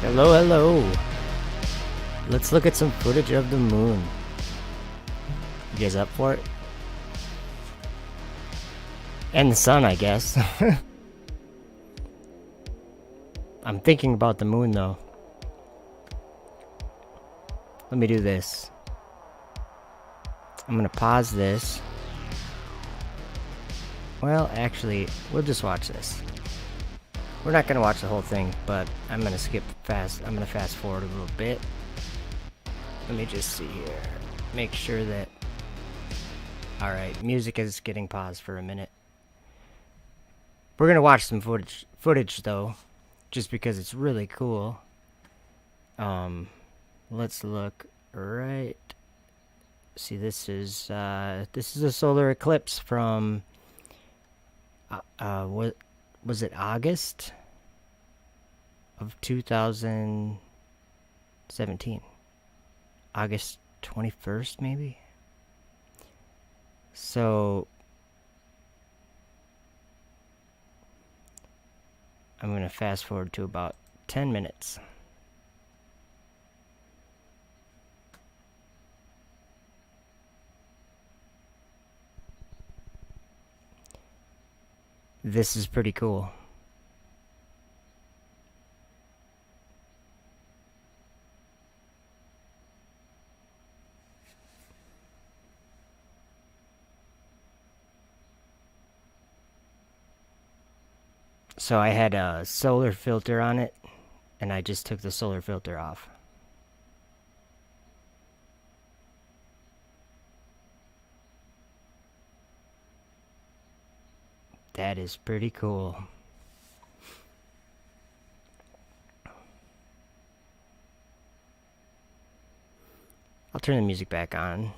Hello, hello. Let's look at some footage of the moon. You guys up for it? And the sun, I guess. I'm thinking about the moon, though. Let me do this. I'm gonna pause this. Well, actually, we'll just watch this. We're not gonna watch the whole thing, but I'm gonna I'm gonna fast forward a little bit. Let me just see here. Make sure that... Alright, music is getting paused for a minute. We're gonna watch some footage though, just because it's really cool. Let's look right. See, this is a solar eclipse from what was it, August of 2017? August 21st, maybe. So I'm going to fast forward to about 10 minutes. This is pretty cool. So I had a solar filter on it, and I just took the solar filter off. That is pretty cool. I'll turn the music back on.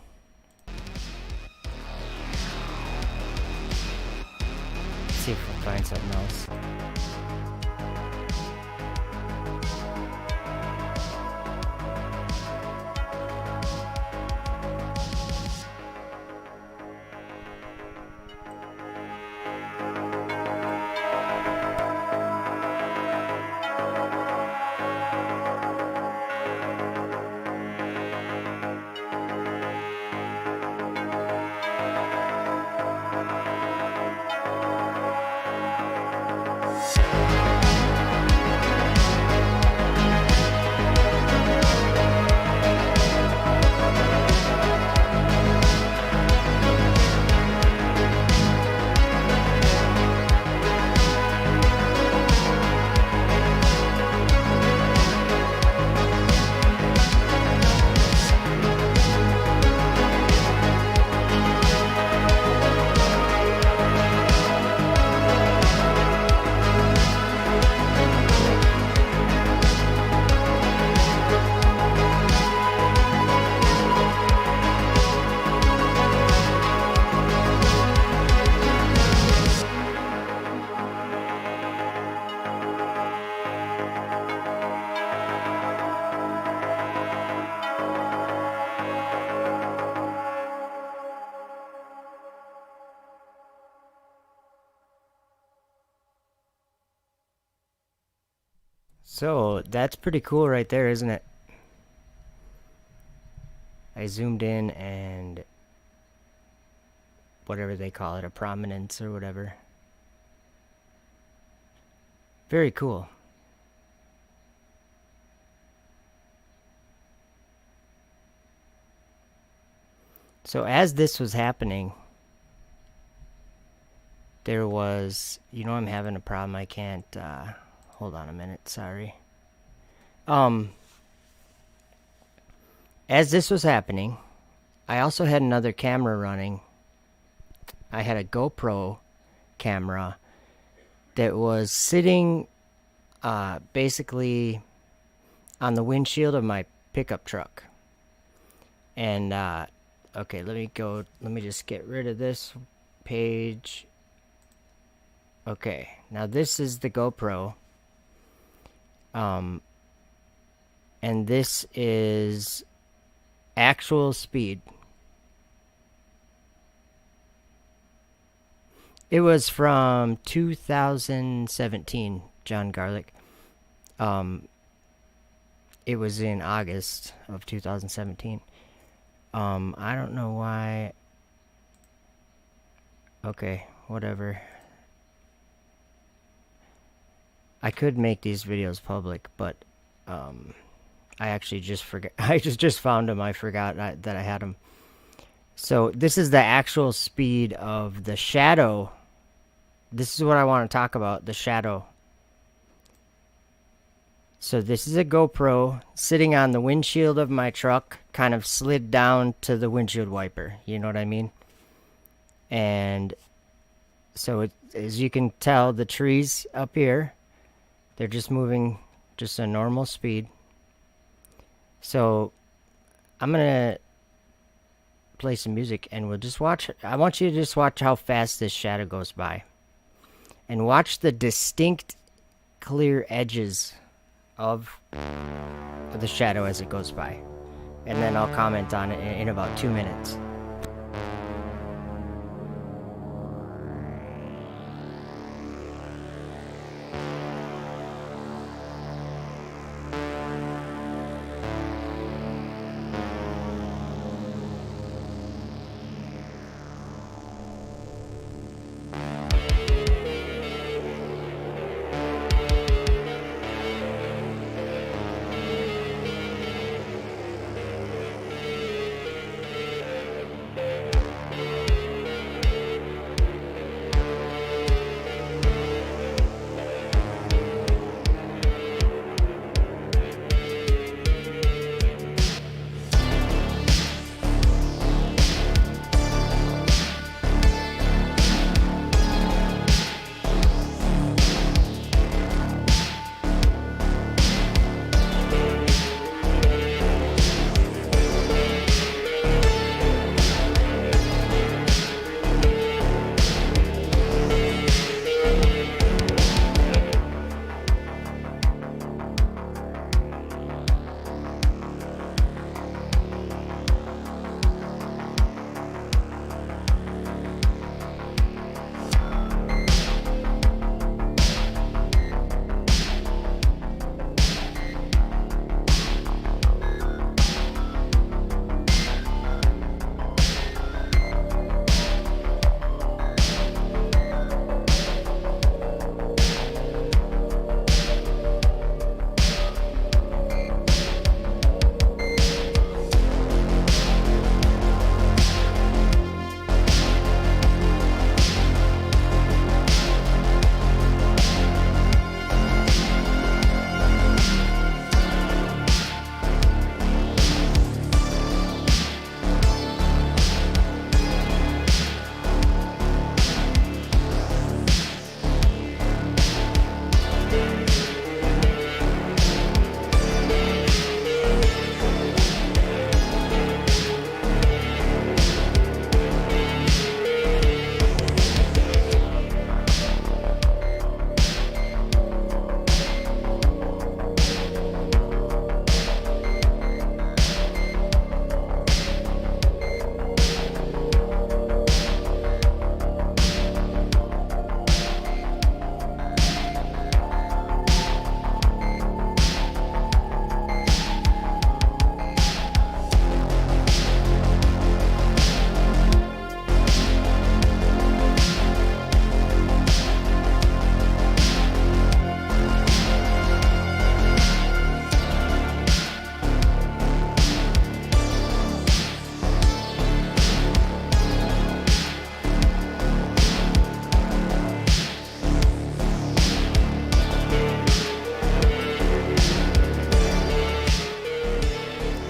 Let's see if we'll find something else. So that's pretty cool right there, isn't it? I zoomed in and whatever they call it, a prominence or whatever. Very cool. So as this was happening, there was, I'm having a problem. I can't, hold on a minute, sorry. As this was happening, I also had another camera running. I had a GoPro camera that was sitting basically on the windshield of my pickup truck. And, okay, let me just get rid of this page. Okay, now this is the GoPro. And this is actual speed. It was from 2017, John Garlic. it was in August of 2017. I don't know why. Okay, whatever. I could make these videos public, but I actually just forgot. I just found them. I forgot that I had them. So this is the actual speed of the shadow. This is what I want to talk about, the shadow. So this is a GoPro sitting on the windshield of my truck, kind of slid down to the windshield wiper. You know what I mean? And so as you can tell, the trees up here, they're just moving just a normal speed. So I'm going to play some music and we'll just watch. I want you to just watch how fast this shadow goes by. And watch the distinct, clear edges of the shadow as it goes by. And then I'll comment on it in about 2 minutes.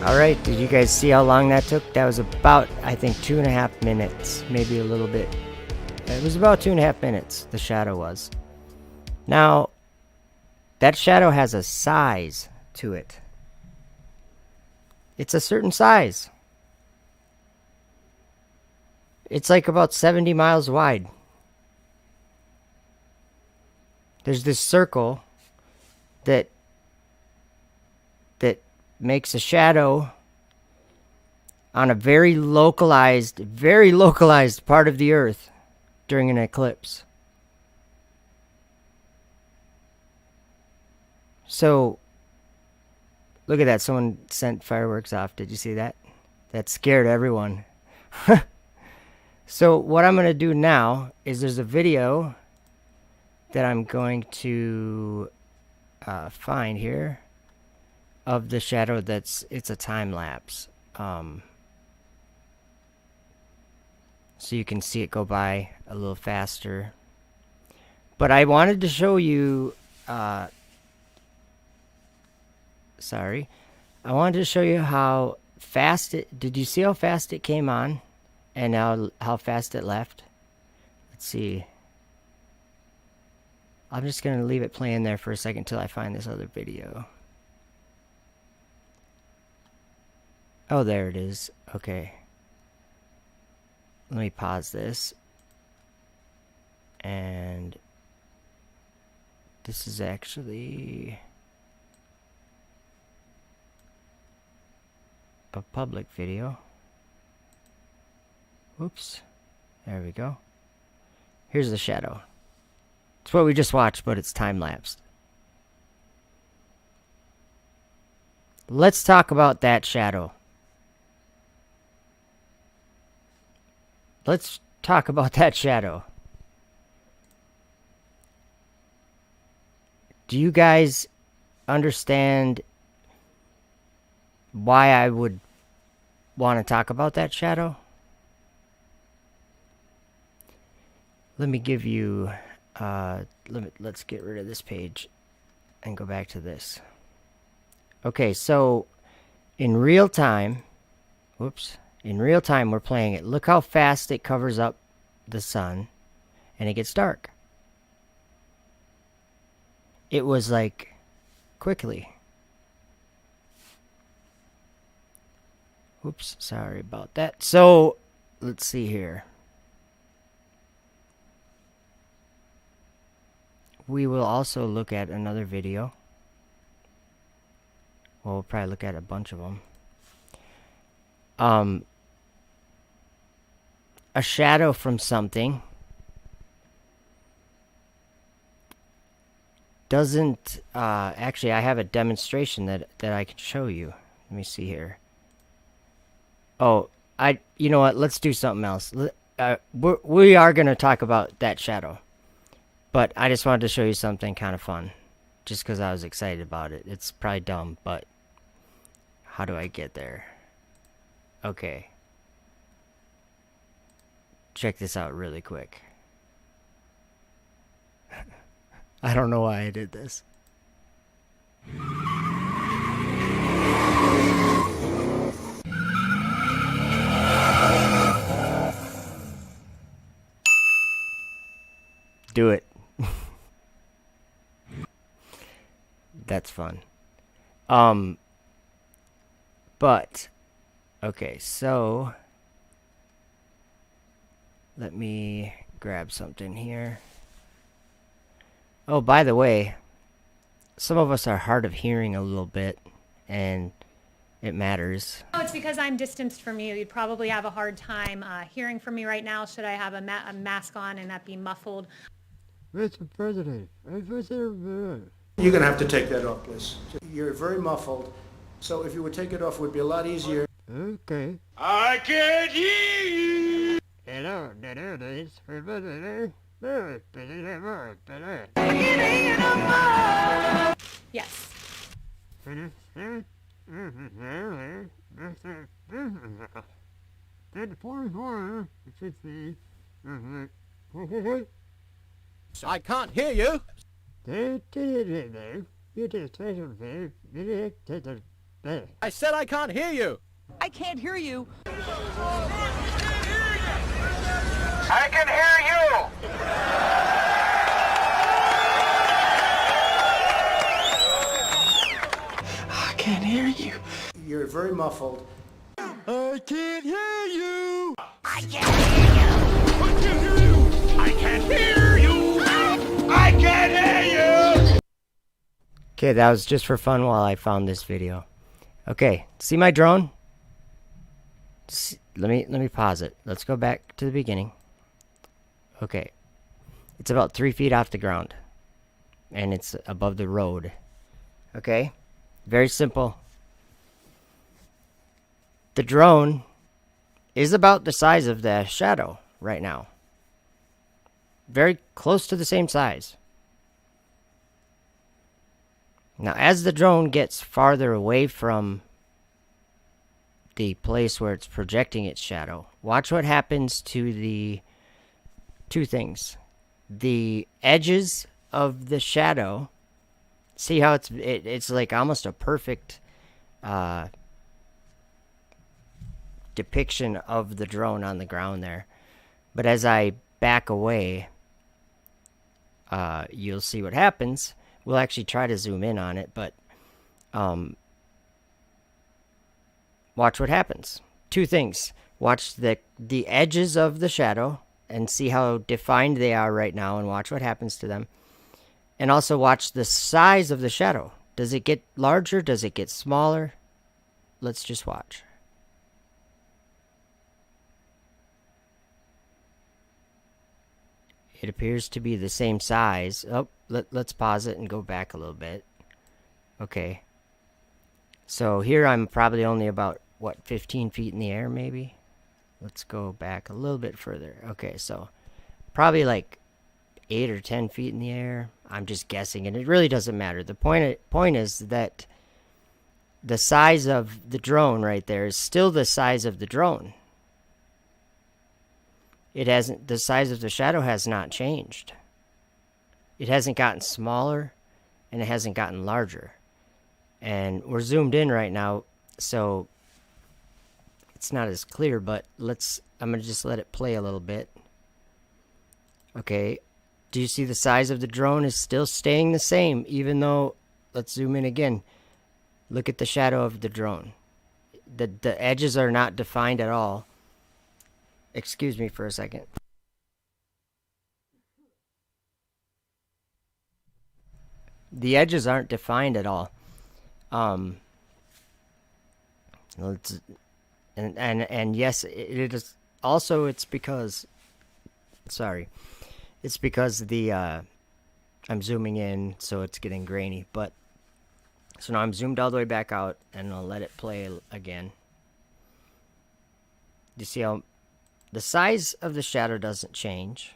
Alright, did you guys see how long that took? That was about, I think, 2.5 minutes. Maybe a little bit. It was about 2.5 minutes, the shadow was. Now, that shadow has a size to it. It's a certain size. It's like about 70 miles wide. There's this circle that makes a shadow on a very localized part of the earth during an eclipse. So Look at that. Someone sent fireworks off. Did you see that? That scared everyone. So what I'm going to do now is there's a video that I'm going to find here of the shadow it's a time lapse. So you can see it go by a little faster. But I wanted to show you, sorry. I wanted to show you how fast did you see how fast it came on? And now how fast it left? Let's see. I'm just going to leave it playing there for a second until I find this other video. Oh, there it is. Okay. Let me pause this. And this is actually a public video. Oops. There we go. Here's the shadow. It's what we just watched, but it's time-lapsed. Let's talk about that shadow. Let's talk about that shadow. Do you guys understand why I would want to talk about that shadow? Let me give you, let's get rid of this page and go back to this. Okay, so in real time, in real time we're playing it. Look how fast it covers up the sun and it gets dark. It was like quickly. Oops, sorry about that. So let's see here. We will also look at another video. Well, we'll probably look at a bunch of them. A shadow from something doesn't actually, I have a demonstration that I can show you. Let me see here. Oh, you know what, let's do something else. We are going to talk about that shadow, but I just wanted to show you something kind of fun just because I was excited about it. It's probably dumb, but how do I get there? Okay, check this out really quick. I don't know why I did this. Do it. That's fun. But okay, so let me grab something here. Oh, by the way, some of us are hard of hearing a little bit, and it matters. Oh, it's because I'm distanced from you. You'd probably have a hard time hearing from me right now. Should I have a mask on and that be muffled? Mr. President, You're going to have to take that off, please. You're very muffled, so if you would take it off, it would be a lot easier. Okay. I can't hear you! Hello, there it is. Yes. I can't hear you. I said I can't hear you. I can't hear you. I can hear you! I can't hear you. You're very muffled. I can't hear you. I can't hear you. I can't hear you. I can't hear you! I can't hear you! Okay, that was just for fun while I found this video. Okay, see my drone? Let me pause it. Let's go back to the beginning. Okay, it's about 3 feet off the ground, and it's above the road. Okay, very simple. The drone is about the size of the shadow right now. Very close to the same size. Now, as the drone gets farther away from the place where it's projecting its shadow, watch what happens to the two things. The edges of the shadow, see how it's like almost a perfect depiction of the drone on the ground there. But as I back away, you'll see what happens. We'll actually try to zoom in on it, but watch what happens. Two things. Watch the edges of the shadow and see how defined they are right now, and watch what happens to them. And also watch the size of the shadow. Does it get larger? Does it get smaller? Let's just watch. It appears to be the same size. Oh, let's pause it and go back a little bit. Okay. So here I'm probably only about, what, 15 feet in the air maybe? Let's go back a little bit further. Okay, so probably like 8 or 10 feet in the air. I'm just guessing, and it really doesn't matter. The point is that the size of the drone right there is still the size of the drone. It hasn't, the size of the shadow has not changed. It hasn't gotten smaller, and it hasn't gotten larger. And we're zoomed in right now, so it's not as clear, but I'm going to just let it play a little bit. Okay, do you see the size of the drone is still staying the same, even though, let's zoom in again. Look at the shadow of the drone. The edges are not defined at all. Excuse me for a second. The edges aren't defined at all. And yes, it is also, it's because the I'm zooming in, so it's getting grainy, but so now I'm zoomed all the way back out, and I'll let it play again. You see how the size of the shadow doesn't change.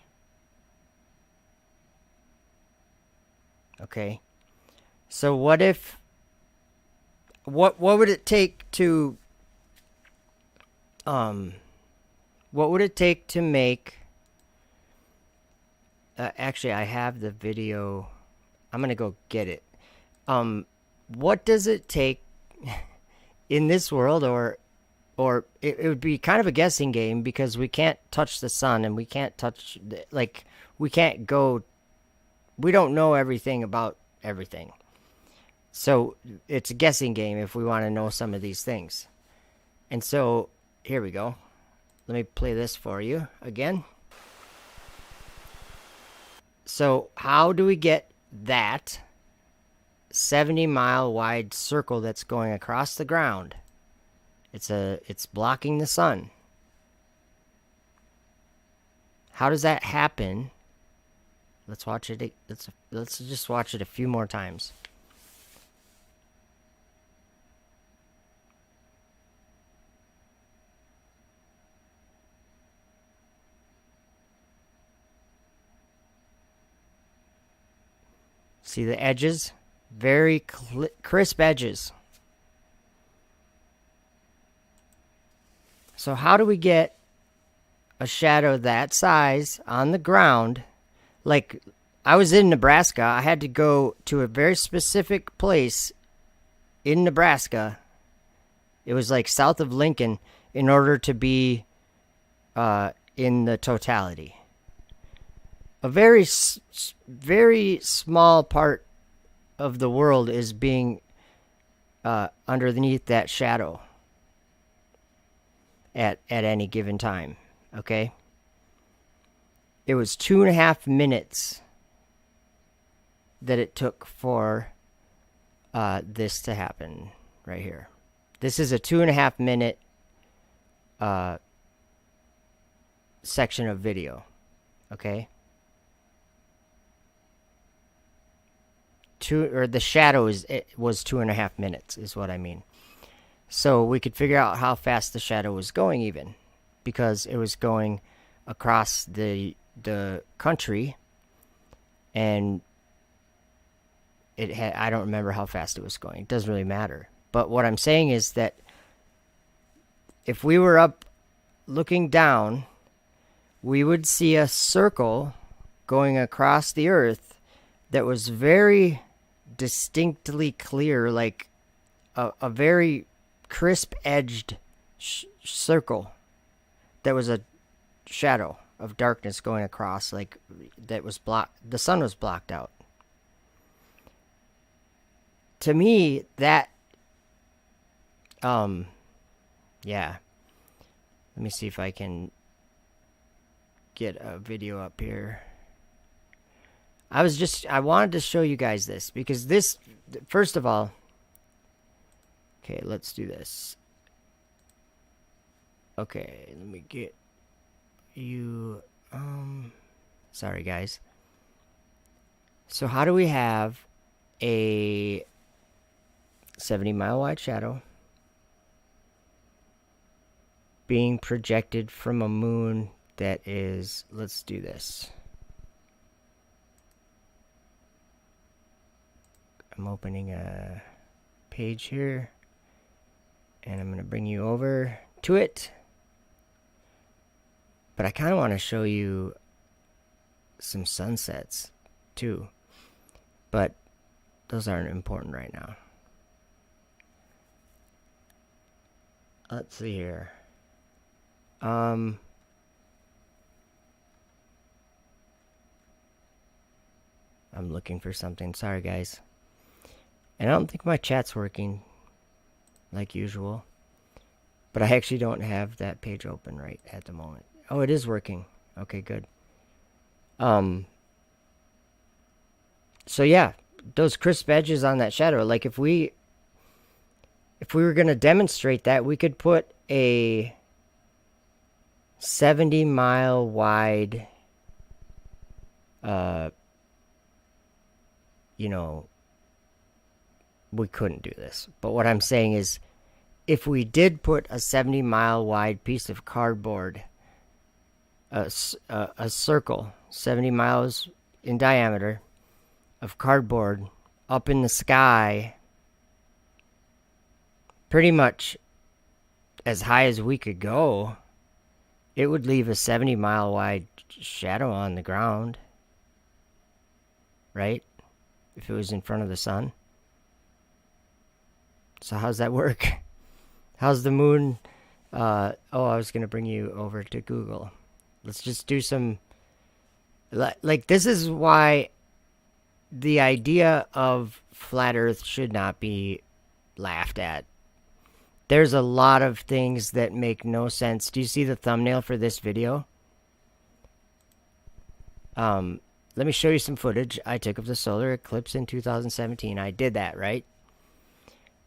Okay. So what if, what would it take to, what would it take to make, actually I have the video, I'm going to go get it. What does it take in this world, or it would be kind of a guessing game, because we can't touch the sun, and we can't touch, like, we can't go, we don't know everything about everything. So it's a guessing game if we want to know some of these things. And so here we go. Let me play this for you again. So how do we get that 70-mile wide circle that's going across the ground? It's blocking the sun. How does that happen? Let's watch it. Let's just watch it a few more times. See the edges? Very crisp edges. So how do we get a shadow that size on the ground? Like, I was in Nebraska. I had to go to a very specific place in Nebraska. It was like south of Lincoln, in order to be in the totality. A very small part of the world is being underneath that shadow at any given time. Okay? It was 2.5 minutes that it took for this to happen right here. This is a 2.5 minute section of video. Okay? The shadow was 2.5 minutes, is what I mean. So we could figure out how fast the shadow was going even, because it was going across the country, and it had, I don't remember how fast it was going. It doesn't really matter. But what I'm saying is that if we were up looking down, we would see a circle going across the earth that was very distinctly clear, like a very crisp edged circle that was a shadow of darkness going across, like that was blocked. The sun was blocked out. To me, that yeah, let me see if I can get a video up here. I wanted to show you guys this, because this, first of all, okay, let's do this. Okay, let me get you, sorry guys. So how do we have a 70-mile wide shadow being projected from a moon that is, let's do this. I'm opening a page here, and I'm going to bring you over to it. But I kind of want to show you some sunsets too. But those aren't important right now. Let's see here. I'm looking for something. Sorry, guys. And I don't think my chat's working like usual. But I actually don't have that page open right at the moment. Oh, it is working. Okay, good. So yeah, those crisp edges on that shadow, like if we were going to demonstrate that, we could put a 70-mile wide you know, we couldn't do this. But what I'm saying is, if we did put a 70-mile wide piece of cardboard, a circle 70 miles in diameter of cardboard up in the sky, pretty much as high as we could go, it would leave a 70-mile wide shadow on the ground, right? If it was in front of the sun. So how's that work? How's the moon? I was going to bring you over to Google. Let's just do some, like, this is why the idea of flat Earth should not be laughed at. There's a lot of things that make no sense. Do you see the thumbnail for this video? Let me show you some footage I took of the solar eclipse in 2017. I did that, right?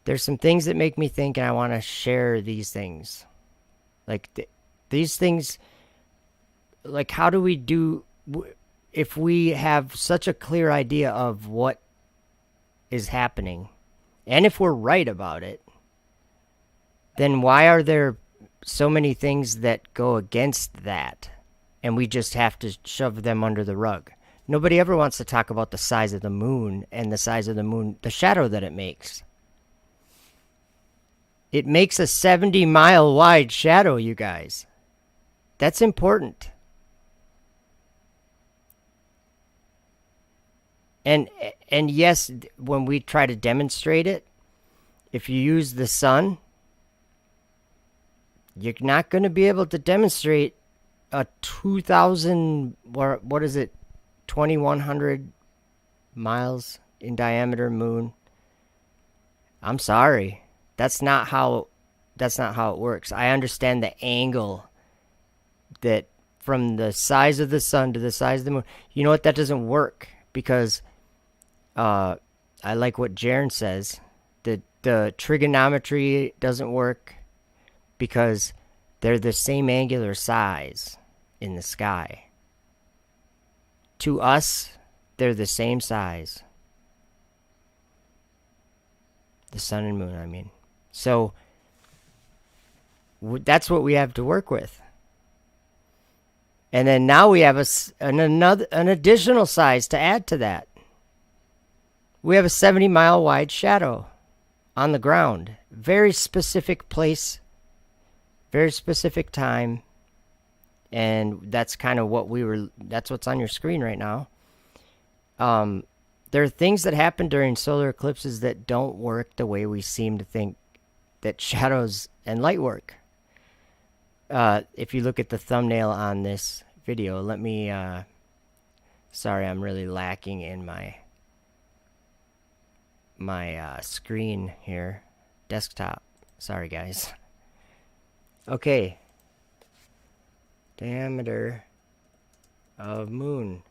There's some things that make me think, and I want to share these things. Like, these things, like, how do we do, if we have such a clear idea of what is happening, and if we're right about it, then why are there so many things that go against that, and we just have to shove them under the rug? Nobody ever wants to talk about the size of the moon, and the size of the moon, the shadow that it makes. It makes a 70-mile wide shadow, you guys. That's important. And yes, when we try to demonstrate it, if you use the sun, you're not going to be able to demonstrate a 2,000, or what is it, 2,100 miles in diameter moon. I'm sorry. That's not how it works. I understand the angle that from the size of the sun to the size of the moon. You know what? That doesn't work, because I like what Jaren says. The trigonometry doesn't work because they're the same angular size in the sky. To us, they're the same size. The sun and moon, I mean. So That's what we have to work with. And then now we have an additional size to add to that. We have a 70-mile wide shadow on the ground. Very specific place, very specific time. And that's kind of what that's what's on your screen right now. There are things that happen during solar eclipses that don't work the way we seem to think that shadows and light work. If you look at the thumbnail on this video, let me, sorry, I'm really lacking in my screen here, desktop. Sorry, guys. Okay. Diameter of moon.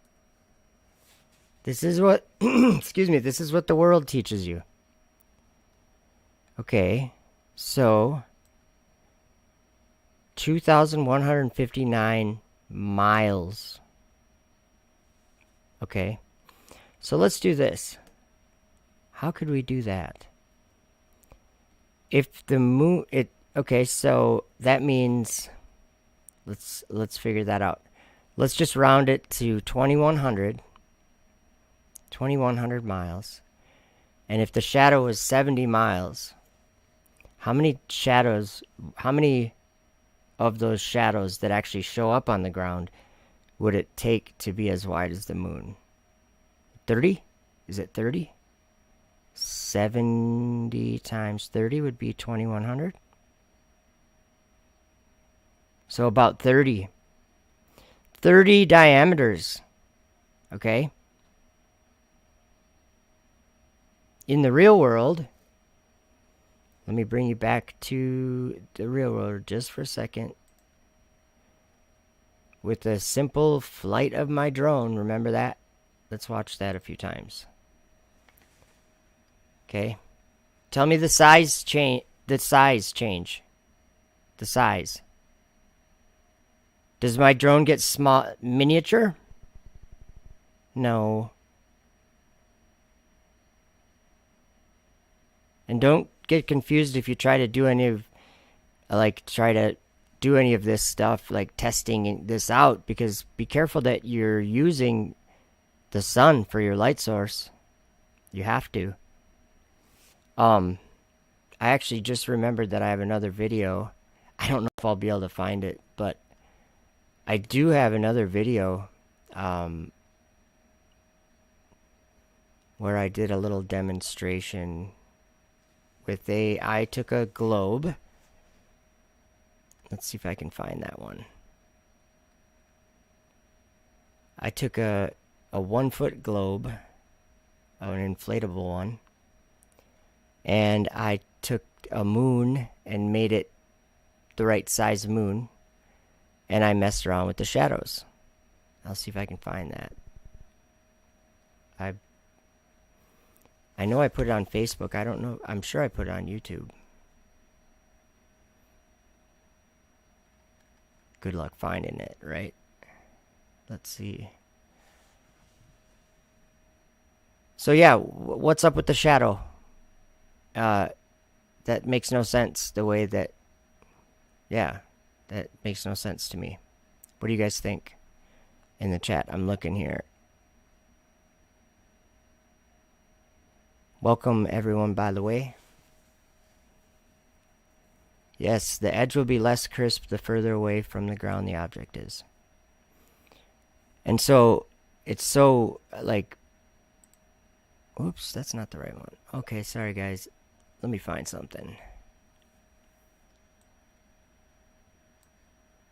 This is what, excuse me, this is what the world teaches you. Okay, so 2,159 miles. Okay, so let's do this. How could we do that? If the moon, okay, so that means, let's figure that out. Let's just round it to 2,100 miles. And if the shadow was 70 miles, how many of those shadows that actually show up on the ground would it take to be as wide as the moon? 30? Is it 30? 70 times 30 would be 2,100. So about 30 diameters. Okay? In the real world, let me bring you back to the real world just for a second. With a simple flight of my drone, remember that? Let's watch that a few times. Okay. Tell me the size change. The size. Does my drone get small, miniature? No. And don't get confused if you try to do any of this stuff, like testing this out, because be careful that you're using the sun for your light source. You have to. I actually just remembered that I have another video. I don't know if I'll be able to find it, but I do have another video where I did a little demonstration with I took a globe. Let's see if I can find that one. I took a 1-foot globe, an inflatable one, and I took a moon and made it the right size moon, and I messed around with the shadows. I'll see if I can find that. I know I put it on Facebook. I don't know. I'm sure I put it on YouTube. Good luck finding it, right? Let's see. So yeah, what's up with the shadow? That makes no sense the way that... Yeah, that makes no sense to me. What do you guys think? In the chat, I'm looking here. Welcome everyone, by the way. Yes, the edge will be less crisp the further away from the ground the object is. And so, it's so, like... Oops, that's not the right one. Okay, sorry guys. Let me find something.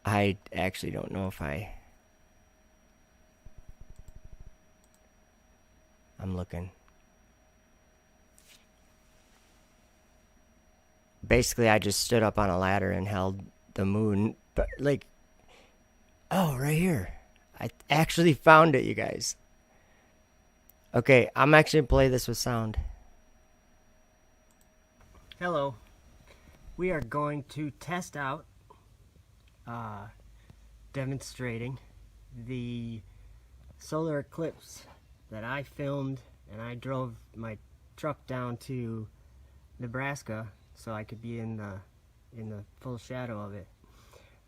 I actually don't know if I'm looking. Basically, I just stood up on a ladder and held the moon. But, like... Oh, right here. I actually found it, you guys. Okay, I'm actually going to play this with sound. Hello. We are going to test out, demonstrating the solar eclipse that I filmed, and I drove my truck down to Nebraska so I could be in the in the full shadow of it.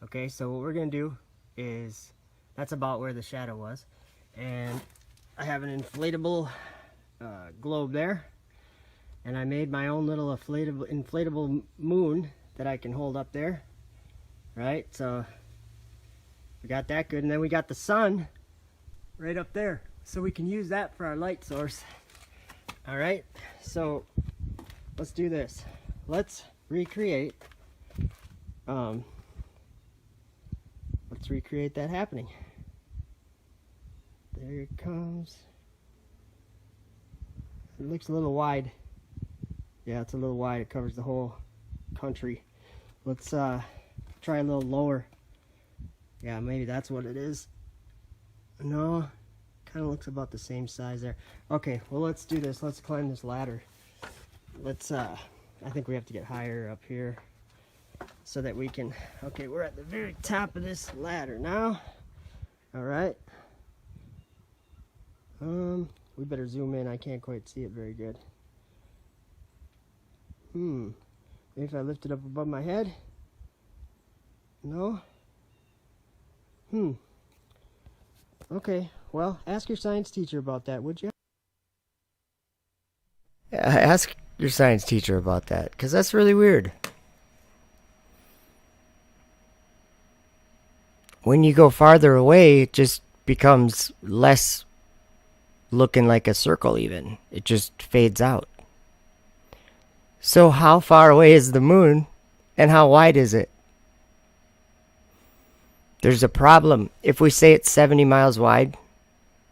Okay, so what we're gonna do is, that's about where the shadow was, and I have an inflatable globe there, and I made my own little inflatable moon that I can hold up there, right? So we got that good, and then we got the sun right up there, so we can use that for our light source. All right, so let's do this. Let's recreate that happening. There it comes. It looks a little wide. Yeah, it's a little wide. It covers the whole country. Let's try a little lower. Yeah, maybe that's what it is. No, kind of looks about the same size there. Okay, well, let's do this. Let's climb this ladder. Let's I think we have to get higher up here so that we can, okay, we're at the very top of this ladder now. All right. We better zoom in. I can't quite see it very good. Maybe if I lift it up above my head. No? Okay, well, ask your science teacher about that, would you? Yeah, ask your science teacher about that, because that's really weird. When you go farther away, it just becomes less looking like a circle even. It just fades out. So how far away is the moon, and how wide is it? There's a problem. If we say it's 70 miles wide,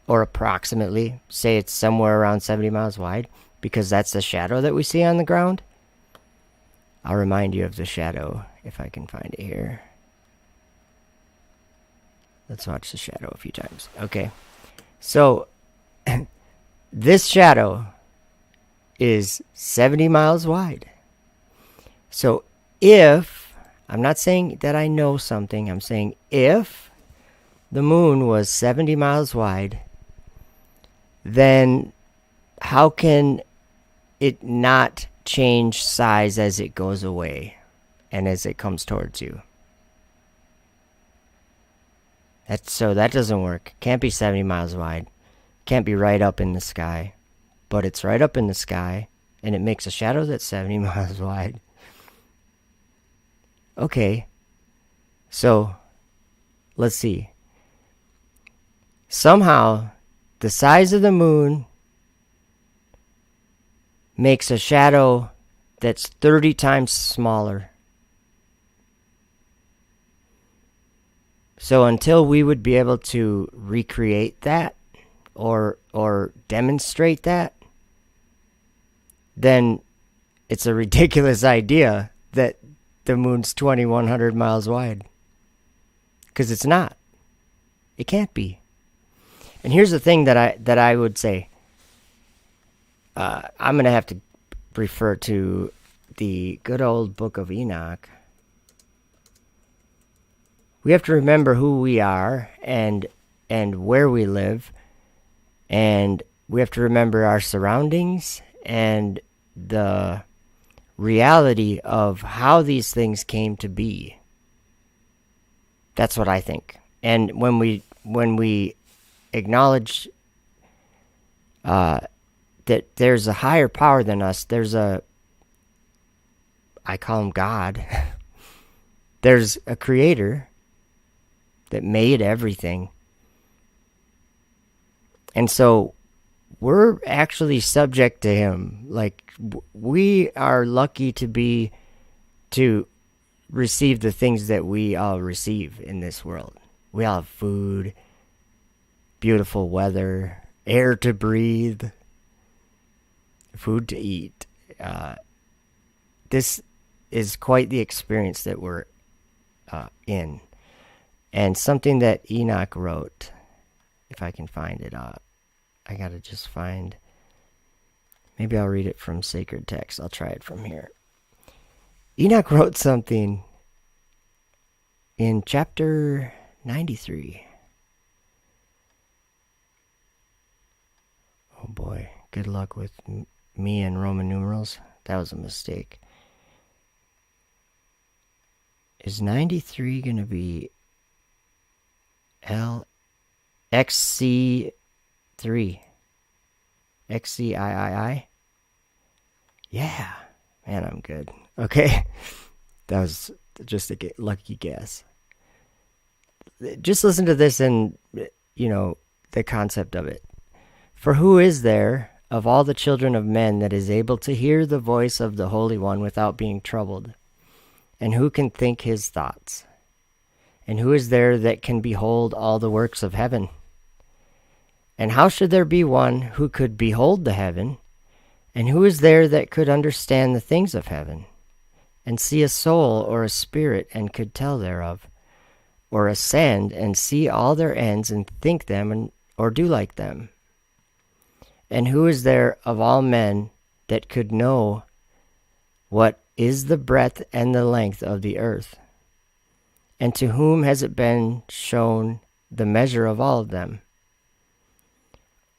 or approximately, say it's somewhere around 70 miles wide, because that's the shadow that we see on the ground. I'll remind you of the shadow if I can find it here. Let's watch the shadow a few times. Okay. So, this shadow is 70 miles wide. So, if, I'm not saying that I know something, I'm saying if the moon was 70 miles wide, then how can it not change size as it goes away and as it comes towards you? So that doesn't work. Can't be 70 miles wide. Can't be right up in the sky. But it's right up in the sky, and it makes a shadow that's 70 miles wide. Okay. So, let's see. Somehow, the size of the moon makes a shadow that's 30 times smaller. So until we would be able to recreate that or demonstrate that, then it's a ridiculous idea that the moon's 2,100 miles wide. Because it's not. It can't be. And here's the thing that I would say. I'm going to have to refer to the good old Book of Enoch. We have to remember who we are and where we live, and we have to remember our surroundings and the reality of how these things came to be. That's what I think. And when we acknowledge that there's a higher power than us, I call him God. There's a creator that made everything. And so we're actually subject to him. Like, we are lucky to receive the things that we all receive in this world. We all have food, beautiful weather, air to breathe, food to eat. This is quite the experience that we're in. And something that Enoch wrote, if I can find it, I gotta just find, maybe I'll read it from sacred text. I'll try it from here. Enoch wrote something in chapter 93. Oh boy, good luck with me and Roman numerals. That was a mistake. Is 93 going to be XC3? XCIII? Yeah. Man, I'm good. Okay. That was just a lucky guess. Just listen to this and, the concept of it. For who is there of all the children of men that is able to hear the voice of the Holy One without being troubled? And who can think his thoughts? And who is there that can behold all the works of heaven? And how should there be one who could behold the heaven? And who is there that could understand the things of heaven? And see a soul or a spirit and could tell thereof? Or ascend and see all their ends and think them or do like them? And who is there of all men that could know what is the breadth and the length of the earth? And to whom has it been shown the measure of all of them?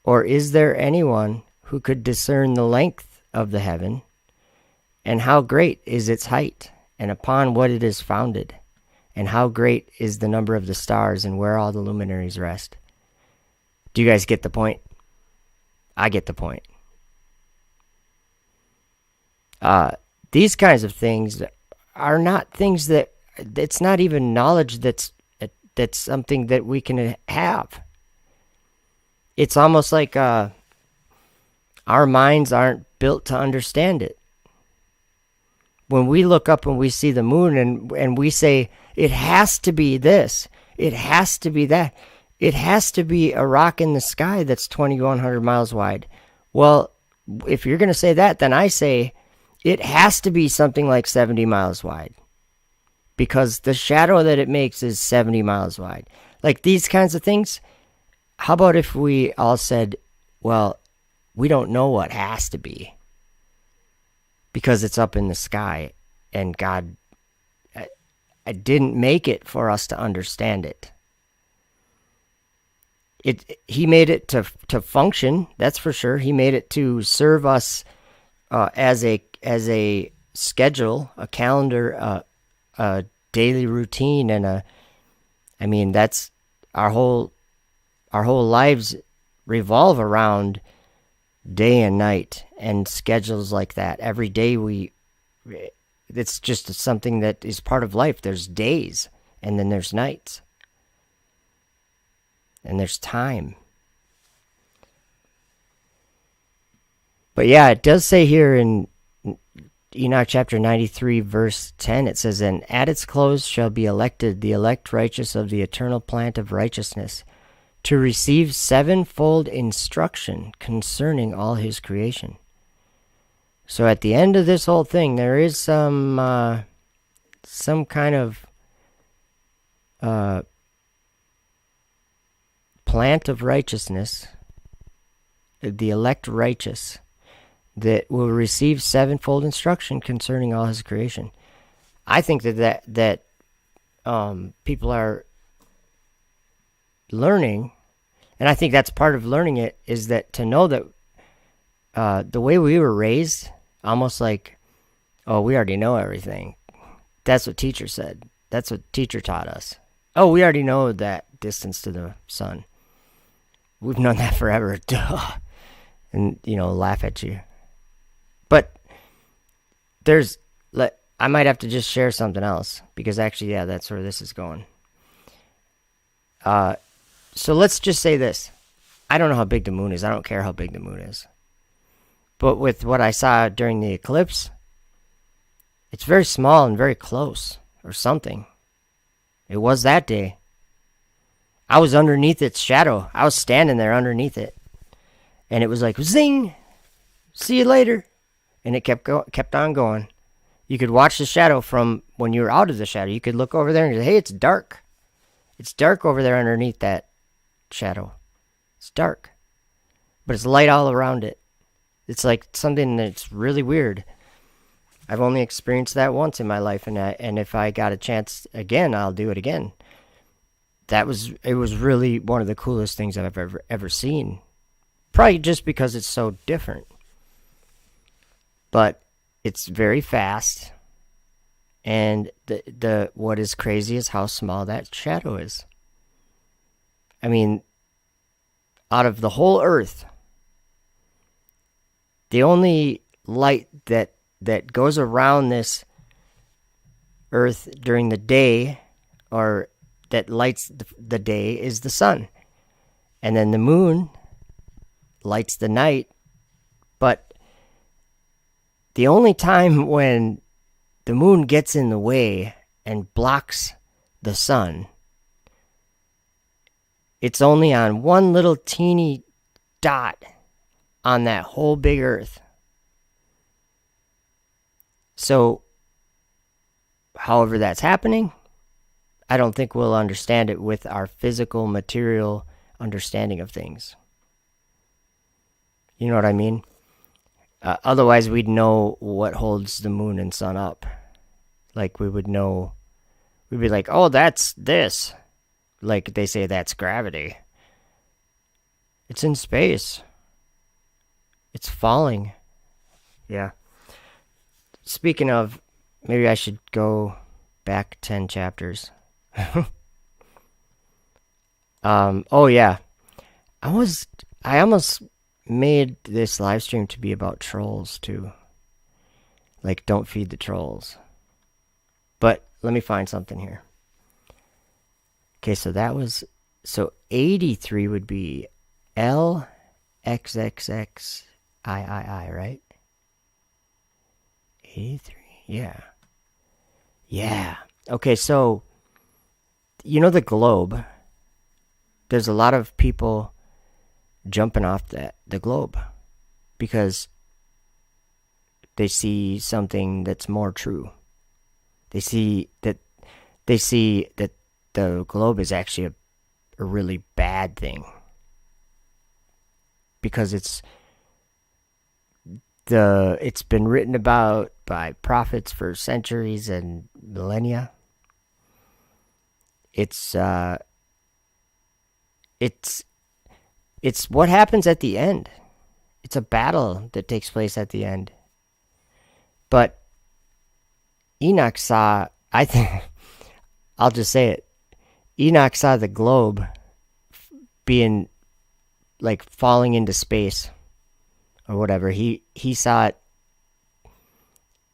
Or is there anyone who could discern the length of the heaven, and how great is its height, and upon what it is founded, and how great is the number of the stars, and where all the luminaries rest? Do you guys get the point? I get the point. These kinds of things are not things that, it's not even knowledge that's something that we can have. It's almost like our minds aren't built to understand it. When we look up and we see the moon and we say, it has to be this, it has to be that, it has to be a rock in the sky that's 2,100 miles wide. Well, if you're going to say that, then I say it has to be something like 70 miles wide, because the shadow that it makes is 70 miles wide. Like these kinds of things. How about if we all said, well, we don't know what has to be because it's up in the sky, and God I didn't make it for us to understand it. He made it to function, that's for sure. He made it to serve us as a schedule, a calendar, a daily routine, and that's our whole lives revolve around day and night and schedules like that. Every day it's just something that is part of life. There's days, and then there's nights, and there's time. But yeah, it does say here in Enoch chapter 93 verse 10, it says, and at its close shall be elected the elect righteous of the eternal plant of righteousness, to receive sevenfold instruction concerning all his creation. So at the end of this whole thing, there is some kind of plant of righteousness, the elect righteous, that will receive sevenfold instruction concerning all his creation. I think that people are learning, and I think that's part of learning it, is that to know that the way we were raised, almost like, oh, we already know everything. That's what teacher said. That's what teacher taught us. Oh, we already know that distance to the sun. We've known that forever. Duh. And, laugh at you. But I might have to just share something else, because actually, yeah, that's where this is going. So let's just say this. I don't know how big the moon is. I don't care how big the moon is. But with what I saw during the eclipse, it's very small and very close, or something. It was that day. I was underneath its shadow. I was standing there underneath it. And it was like, zing! See you later. And it kept on going. You could watch the shadow from when you were out of the shadow. You could look over there and say, hey, it's dark. It's dark over there underneath that shadow. It's dark. But it's light all around it. It's like something that's really weird. I've only experienced that once in my life, and if I got a chance again, I'll do it again. It was really one of the coolest things I've ever seen. Probably just because it's so different. But it's very fast, And the what is crazy is how small that shadow is. I mean, out of the whole earth, the only light that goes around this earth during the day, or that lights the day, is the sun. And then the moon lights the night. But the only time when the moon gets in the way and blocks the sun, it's only on one little teeny dot on that whole big earth. So, however that's happening, I don't think we'll understand it with our physical, material understanding of things. You know what I mean? Otherwise, we'd know what holds the moon and sun up. Like, we would know, we'd be like, oh, that's this. Like they say, that's gravity. It's in space. It's falling. Yeah. Speaking of, maybe I should go back 10 chapters. Oh yeah. I almost made this live stream to be about trolls too. Like, don't feed the trolls. But let me find something here. Okay, so 83 would be LXXXIII, right? 83, yeah. Yeah. Okay, so, you know the globe? There's a lot of people jumping off the globe because they see something that's more true. They see that the globe is actually a really bad thing because it's been written about by prophets for centuries and millennia. It's what happens at the end. It's a battle that takes place at the end. But Enoch saw, I think, I'll just say it, Enoch saw the globe being, like, falling into space or whatever. He saw it,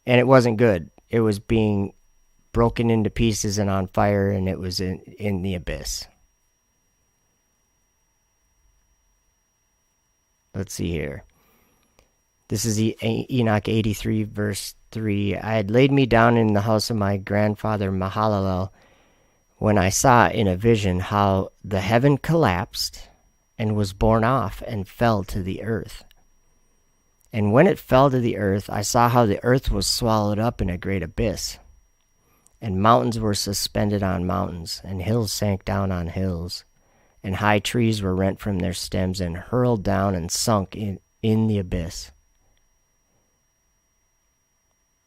and it wasn't good. It was being broken into pieces and on fire, and it was in the abyss. Let's see here. This is Enoch 83, verse 3. I had laid me down in the house of my grandfather Mahalalel when I saw in a vision how the heaven collapsed and was borne off and fell to the earth. And when it fell to the earth, I saw how the earth was swallowed up in a great abyss. And mountains were suspended on mountains, and hills sank down on hills. And high trees were rent from their stems and hurled down and sunk in the abyss.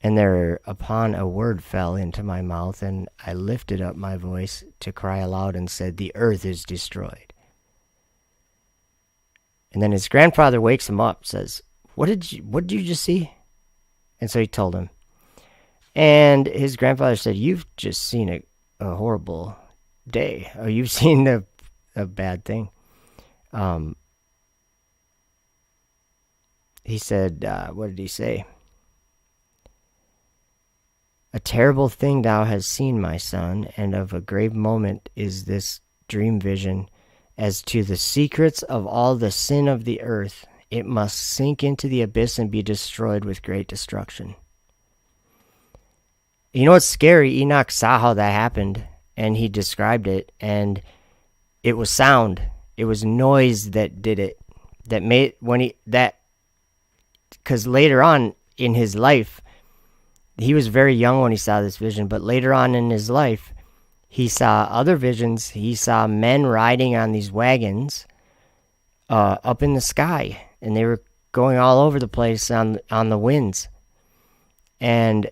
And thereupon a word fell into my mouth, and I lifted up my voice to cry aloud and said, the earth is destroyed. And then his grandfather wakes him up, says, what did you just see? And so he told him. And his grandfather said, you've just seen a horrible day. Or you've seen a bad thing. He said, what did he say? A terrible thing thou hast seen, my son, and of a grave moment is this dream vision. As to the secrets of all the sin of the earth, it must sink into the abyss and be destroyed with great destruction. You know what's scary? Enoch saw how that happened, and he described it, and it was sound. It was noise that did it. Because later on in his life, he was very young when he saw this vision, but later on in his life, he saw other visions. He saw men riding on these wagons up in the sky, and they were going all over the place on the winds. And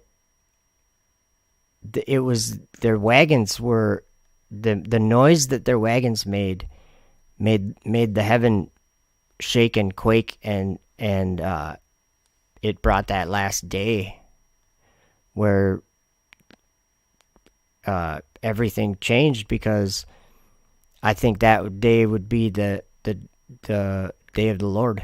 it was their wagons were the noise that their wagons made the heaven shake and quake, and it brought that last day where everything changed, because I think that day would be the day of the Lord.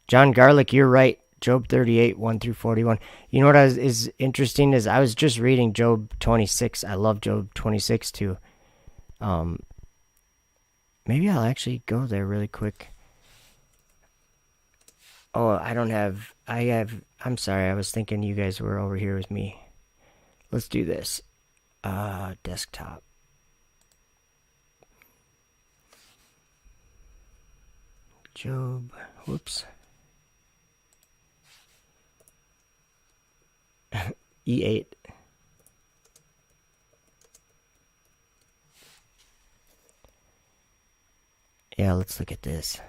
John Garlic, you're right. Job 38, 1 through 41. You know what is interesting is I was just reading Job 26. I love Job 26 too. Maybe I'll actually go there really quick. Oh, I'm sorry. I was thinking you guys were over here with me. Let's do this. Desktop. Job. Whoops. E8. Yeah, let's look at this.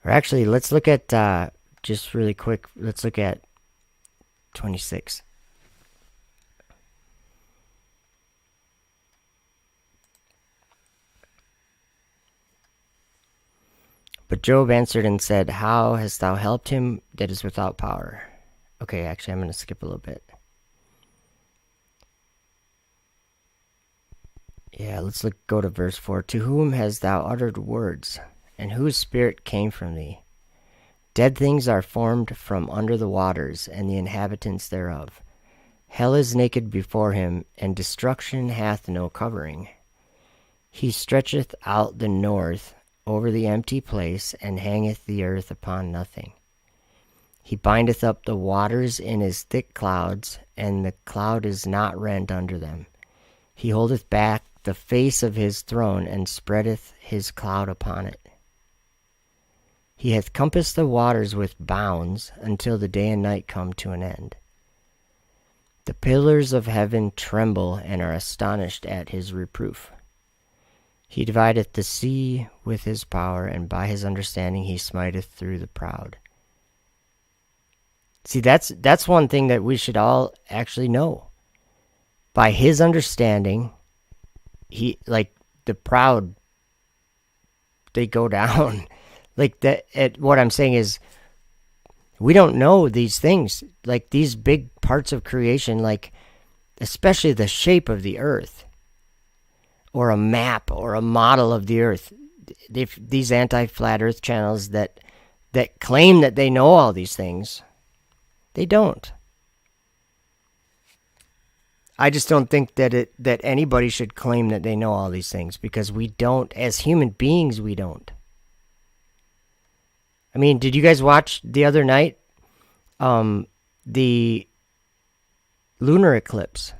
Or actually, let's look at, just really quick, let's look at 26. But Job answered and said, how hast thou helped him that is without power? Okay, actually, I'm going to skip a little bit. Yeah, let's go to verse 4. To whom hast thou uttered words, and whose spirit came from thee? Dead things are formed from under the waters, and the inhabitants thereof. Hell is naked before him, and destruction hath no covering. He stretcheth out the north over the empty place, and hangeth the earth upon nothing. He bindeth up the waters in his thick clouds, and the cloud is not rent under them. He holdeth back the face of his throne, and spreadeth his cloud upon it. He hath compassed the waters with bounds, until the day and night come to an end. The pillars of heaven tremble, and are astonished at his reproof. He divideth the sea with his power, and by his understanding he smiteth through the proud. See, that's one thing that we should all actually know. By his understanding, he, like, the proud, they go down. Like, what I'm saying is, we don't know these things. Like, these big parts of creation, like, especially the shape of the earth, or a map, or a model of the earth. These anti-flat earth channels that claim that they know all these things, they don't. I just don't think that anybody should claim that they know all these things, because we don't. As human beings, we don't. I mean, did you guys watch the other night the lunar eclipse?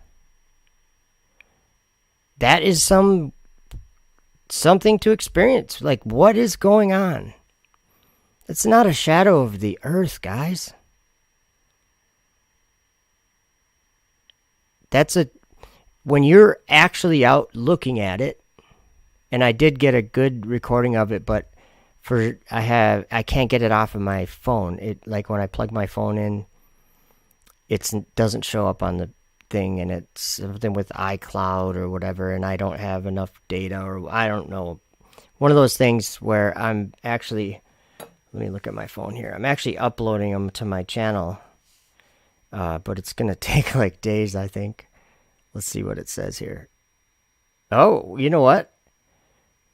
That is something to experience. Like, what is going on? It's not a shadow of the earth, guys. When you're actually out looking at it, and I did get a good recording of it, but I can't get it off of my phone. It, like, when I plug my phone in, it doesn't show up on the thing, and it's something with iCloud or whatever, and I don't have enough data, or I don't know. One of those things where I'm actually, let me look at my phone here. I'm actually uploading them to my channel. But it's going to take like days, I think. Let's see what it says here. Oh, you know what?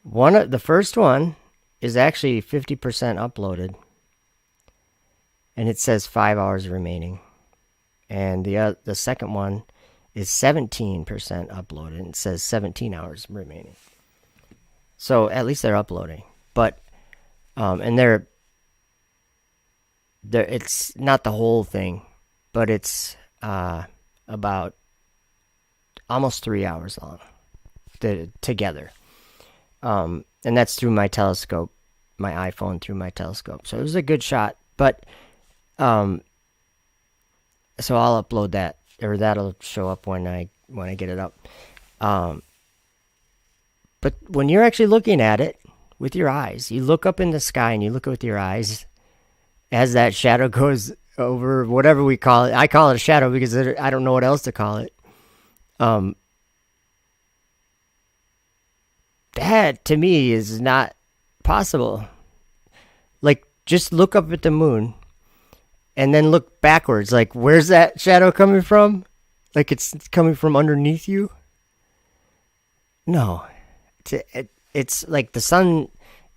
The first one is actually 50% uploaded. And it says 5 hours remaining. And the second one is 17% uploaded. And it says 17 hours remaining. So at least they're uploading. But, and it's not the whole thing. But it's about almost 3 hours long together. And that's through my telescope, my iPhone through my telescope. So it was a good shot. But so I'll upload that, or that'll show up when I get it up. But when you're actually looking at it with your eyes, you look up in the sky and you look with your eyes as that shadow goes over whatever we call it. I call it a shadow because I don't know what else to call it. That to me is not possible. Like, just look up at the moon and then look backwards. Like, where's that shadow coming from? Like, it's coming from underneath you? No. It's like the sun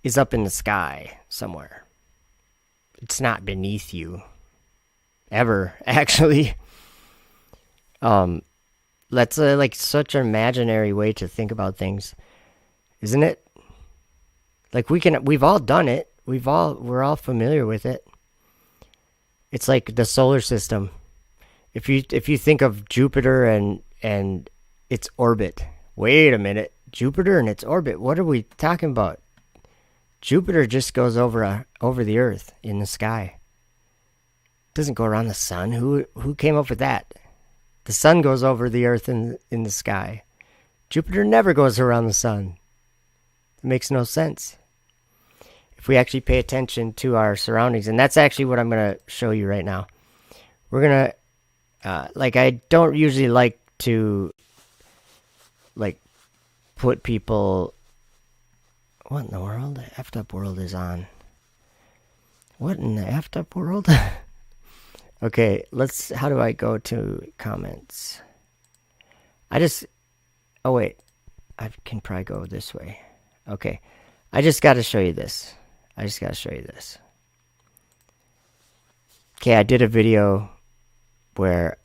is up in the sky somewhere. It's not beneath you. Ever, actually. That's like such an imaginary way to think about things, isn't it? Like we've all done it. We're all familiar with it. It's like the solar system. If you think of Jupiter and its orbit. Wait a minute. Jupiter and its orbit. What are we talking about? Jupiter just goes over the Earth in the sky. It doesn't go around the sun. Who came up with that? The sun goes over the Earth in the sky. Jupiter never goes around the sun. It makes no sense. If we actually pay attention to our surroundings, and that's actually what I'm going to show you right now. We're going to, I don't usually like to, put people, what in the world? The effed up world is on. What in the effed up world? Okay, how do I go to comments? Oh wait, I can probably go this way. Okay, I just got to show you this. Okay, I did a video where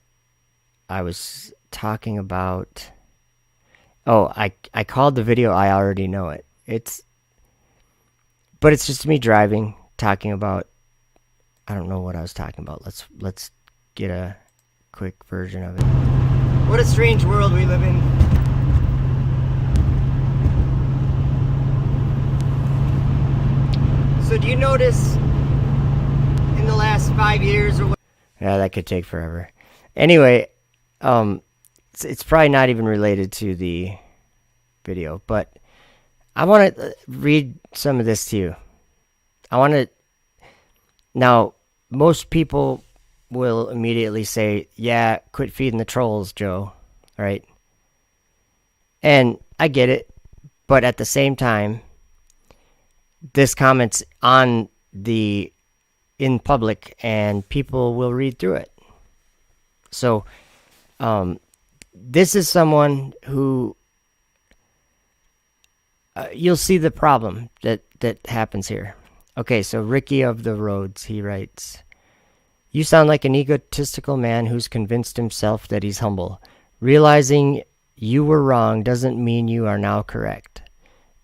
I was talking about, I called the video I Already Know It. But it's just me driving, talking about, I don't know what I was talking about. Let's get a quick version of it. What a strange world we live in. So do you notice in the last 5 years or what? Yeah, that could take forever. Anyway, it's probably not even related to the video, but I want to read some of this to you. Now, most people will immediately say, yeah, quit feeding the trolls, Joe, right? And I get it, but at the same time, this comment's in public, and people will read through it. So, this is someone who, you'll see the problem that happens here. Okay, so Ricky of the Roads, he writes, "You sound like an egotistical man who's convinced himself that he's humble. Realizing you were wrong doesn't mean you are now correct.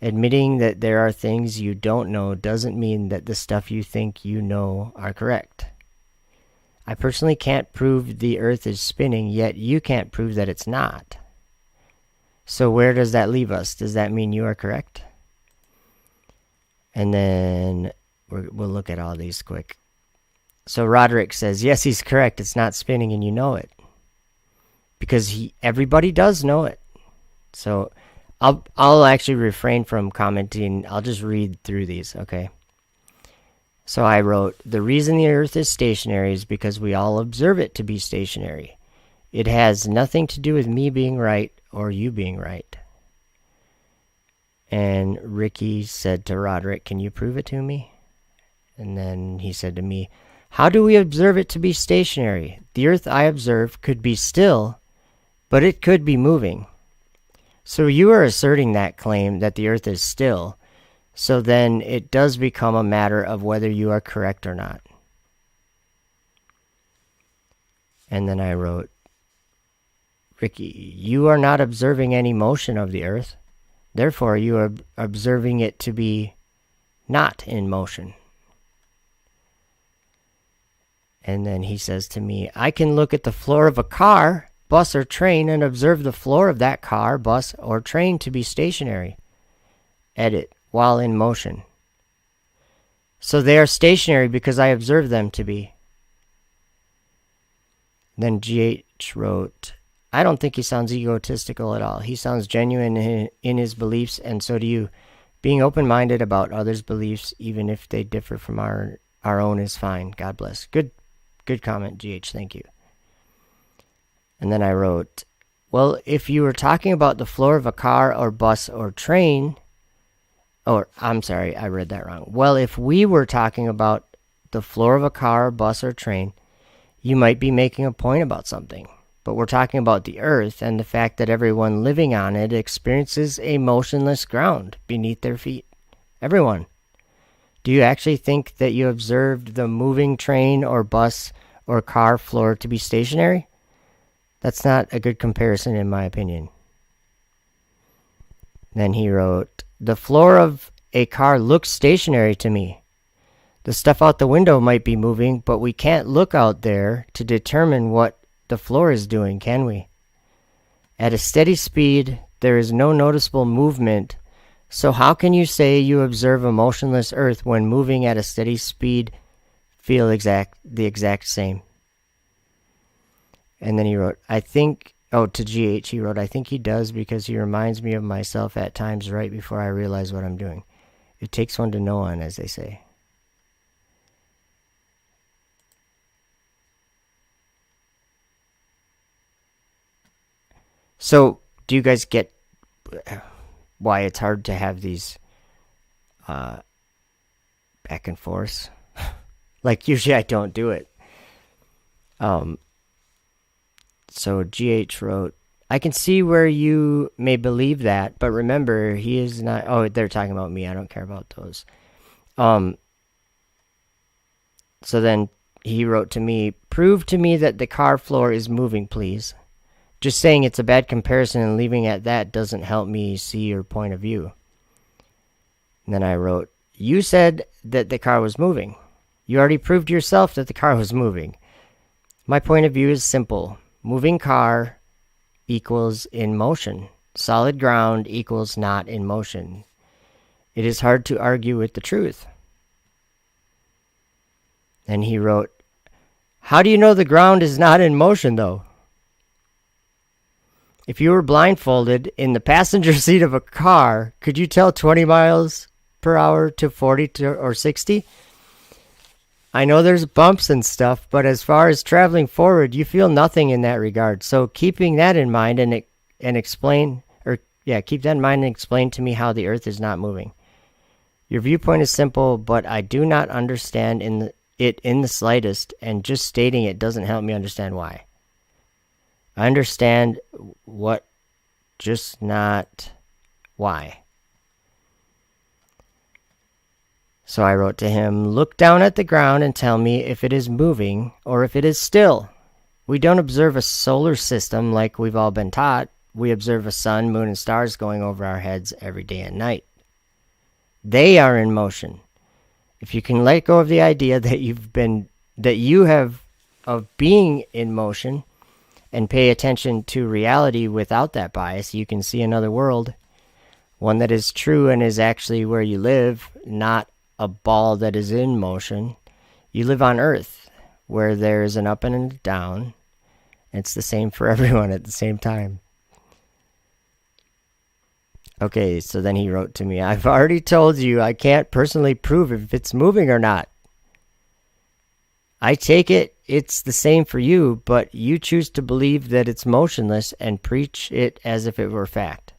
Admitting that there are things you don't know doesn't mean that the stuff you think you know are correct. I personally can't prove the earth is spinning, yet you can't prove that it's not. So where does that leave us? Does that mean you are correct?" And then we'll look at all these quick. So Roderick says, yes, he's correct. It's not spinning and you know it. Because everybody does know it. So I'll actually refrain from commenting. I'll just read through these, okay? So I wrote, the reason the earth is stationary is because we all observe it to be stationary. It has nothing to do with me being right or you being right. And Ricky said to Roderick, can you prove it to me? And then he said to me, how do we observe it to be stationary? The earth I observe could be still, but it could be moving. So you are asserting that claim that the earth is still, so then it does become a matter of whether you are correct or not. And then I wrote, Ricky, you are not observing any motion of the earth. Therefore, you are observing it to be not in motion. And then he says to me, I can look at the floor of a car, bus, or train and observe the floor of that car, bus, or train to be stationary. Edit, while in motion. So they are stationary because I observe them to be. Then GH wrote, I don't think he sounds egotistical at all. He sounds genuine in his beliefs, and so do you. Being open-minded about others' beliefs, even if they differ from our own, is fine. God bless. Good comment, GH. Thank you. And then I wrote, well, if you were talking about the floor of a car or bus or train, or I'm sorry, I read that wrong. Well, if we were talking about the floor of a car, bus, or train, you might be making a point about something. But we're talking about the Earth and the fact that everyone living on it experiences a motionless ground beneath their feet. Everyone. Do you actually think that you observed the moving train or bus or car floor to be stationary? That's not a good comparison in my opinion. Then he wrote, the floor of a car looks stationary to me. The stuff out the window might be moving, but we can't look out there to determine what the floor is doing, can we? At a steady speed, there is no noticeable movement, so how can you say you observe a motionless Earth when moving at a steady speed feel the exact same? And then he wrote, to GH he wrote, I think he does because he reminds me of myself at times right before I realize what I'm doing. It takes one to know one, as they say. So, do you guys get why it's hard to have these back and forth? Like, usually I don't do it. So GH wrote, I can see where you may believe that, but remember, he is not... Oh, they're talking about me. I don't care about those. So then he wrote to me, prove to me that the car floor is moving, please. Just saying it's a bad comparison and leaving it at that doesn't help me see your point of view. And then I wrote, you said that the car was moving. You already proved yourself that the car was moving. My point of view is simple. Moving car equals in motion. Solid ground equals not in motion. It is hard to argue with the truth. And he wrote, how do you know the ground is not in motion, though? If you were blindfolded in the passenger seat of a car, could you tell 20 miles per hour to 40 or 60? I know there's bumps and stuff, but as far as traveling forward, you feel nothing in that regard. So keeping that in mind keep that in mind and explain to me how the Earth is not moving. Your viewpoint is simple, but I do not understand it in the slightest, and just stating it doesn't help me understand why. I understand what, just not why. So I wrote to him, look down at the ground and tell me if it is moving or if it is still. We don't observe a solar system like we've all been taught. We observe a sun, moon, and stars going over our heads every day and night. They are in motion. If you can let go of the idea that you have of being in motion and pay attention to reality without that bias, you can see another world, one that is true and is actually where you live, not a ball that is in motion. You live on Earth, where there is an up and a down. It's the same for everyone at the same time. Okay, so then he wrote to me, I've already told you I can't personally prove if it's moving or not. I take it's the same for you, but you choose to believe that it's motionless and preach it as if it were fact.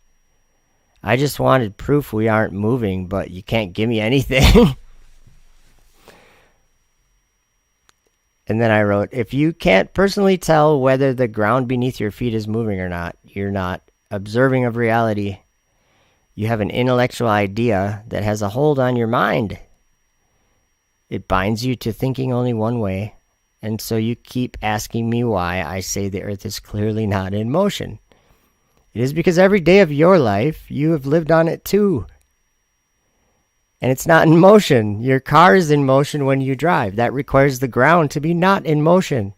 I just wanted proof we aren't moving, but you can't give me anything. And then I wrote, if you can't personally tell whether the ground beneath your feet is moving or not, you're not observing of reality. You have an intellectual idea that has a hold on your mind. It binds you to thinking only one way, and so you keep asking me why I say the Earth is clearly not in motion. It is because every day of your life, you have lived on it too. And it's not in motion. Your car is in motion when you drive. That requires the ground to be not in motion.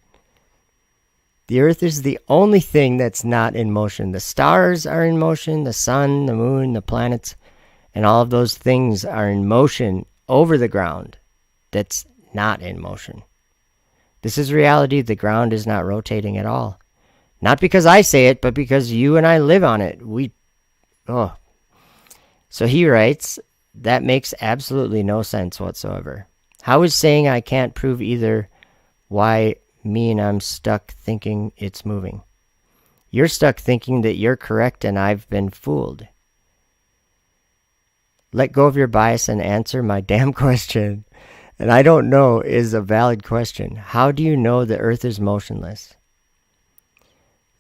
The Earth is the only thing that's not in motion. The stars are in motion, the sun, the moon, the planets, and all of those things are in motion over the ground that's not in motion. This is reality. The ground is not rotating at all. Not because I say it, but because you and I live on it. So he writes, that makes absolutely no sense whatsoever. How is saying I can't prove either why mean I'm stuck thinking it's moving? You're stuck thinking that you're correct and I've been fooled. Let go of your bias and answer my damn question. and I don't know is a valid question. How do you know the Earth is motionless?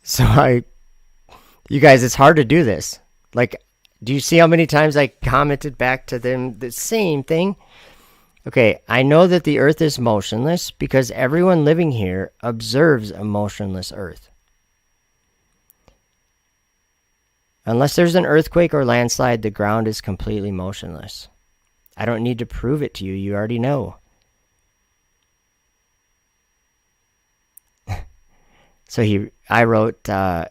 So you guys, it's hard to do this. Like, do you see how many times I commented back to them the same thing? Okay, I know that the Earth is motionless because everyone living here observes a motionless Earth. Unless there's an earthquake or landslide, the ground is completely motionless. I don't need to prove it to you. You already know. So I wrote, and